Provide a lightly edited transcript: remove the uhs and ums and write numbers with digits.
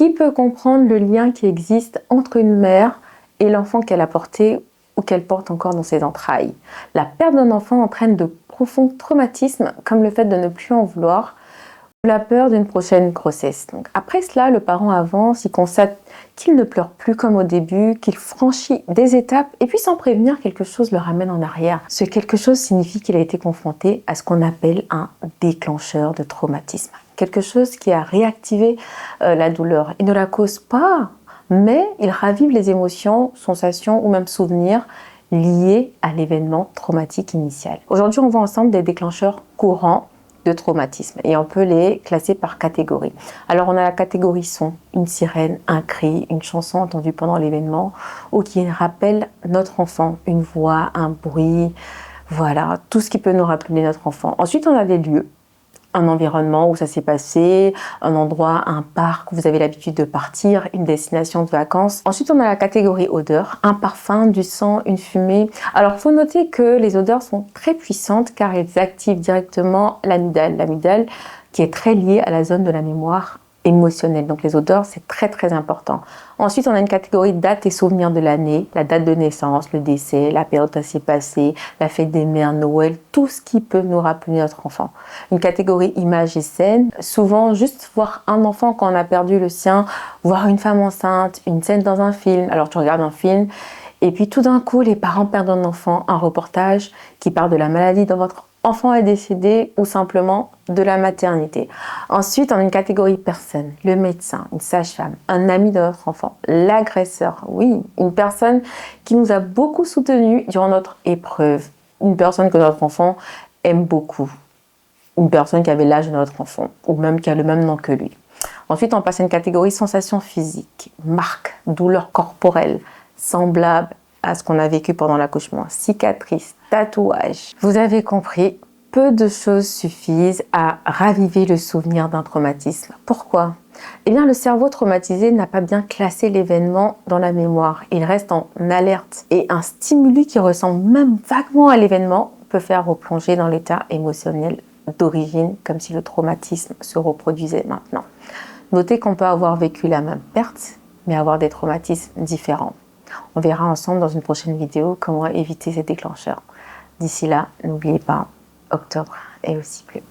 Qui peut comprendre le lien qui existe entre une mère et l'enfant qu'elle a porté ou qu'elle porte encore dans ses entrailles? La perte d'un enfant entraîne de profonds traumatismes comme le fait de ne plus en vouloir ou la peur d'une prochaine grossesse. Donc, après cela, le parent avance, il constate qu'il ne pleure plus comme au début, qu'il franchit des étapes et puis sans prévenir, quelque chose le ramène en arrière. Ce quelque chose signifie qu'il a été confronté à ce qu'on appelle un déclencheur de traumatisme. Quelque chose qui a réactivé la douleur. Il ne la cause pas, mais il ravive les émotions, sensations ou même souvenirs liés à l'événement traumatique initial. Aujourd'hui, on voit ensemble des déclencheurs courants de traumatisme et on peut les classer par catégorie. Alors on a la catégorie son, une sirène, un cri, une chanson entendue pendant l'événement ou qui rappelle notre enfant, une voix, un bruit, voilà, tout ce qui peut nous rappeler notre enfant. Ensuite on a des lieux, un environnement où ça s'est passé, un endroit, un parc où vous avez l'habitude de partir, une destination de vacances. Ensuite, on a la catégorie odeur, un parfum, du sang, une fumée. Alors, il faut noter que les odeurs sont très puissantes car elles activent directement l'amygdale qui est très liée à la zone de la mémoire émotionnelle. Donc, les odeurs, c'est très, très important. Ensuite, on a une catégorie date et souvenirs de l'année, la date de naissance, le décès, la période où ça s'est passé, la fête des mères, Noël, tout ce qui peut nous rappeler notre enfant. Une catégorie images et scènes, souvent juste voir un enfant quand on a perdu le sien, voir une femme enceinte, une scène dans un film. Alors tu regardes un film et puis tout d'un coup les parents perdent un enfant, un reportage qui parle de la maladie dont votre enfant est décédé ou simplement de la maternité. Ensuite, on a une catégorie personne, le médecin, une sage-femme, un ami de notre enfant, l'agresseur, oui, une personne qui nous a beaucoup soutenus durant notre épreuve, une personne que notre enfant aime beaucoup, une personne qui avait l'âge de notre enfant ou même qui a le même nom que lui. Ensuite, on passe à une catégorie sensations physiques, marques, douleurs corporelles, semblables à ce qu'on a vécu pendant l'accouchement, cicatrices, tatouages. Vous avez compris, peu de choses suffisent à raviver le souvenir d'un traumatisme. Pourquoi? Eh bien, le cerveau traumatisé n'a pas bien classé l'événement dans la mémoire. Il reste en alerte et un stimuli qui ressemble même vaguement à l'événement peut faire replonger dans l'état émotionnel d'origine, comme si le traumatisme se reproduisait maintenant. Notez qu'on peut avoir vécu la même perte, mais avoir des traumatismes différents. On verra ensemble dans une prochaine vidéo comment éviter ces déclencheurs. D'ici là, n'oubliez pas, octobre est aussi bleu.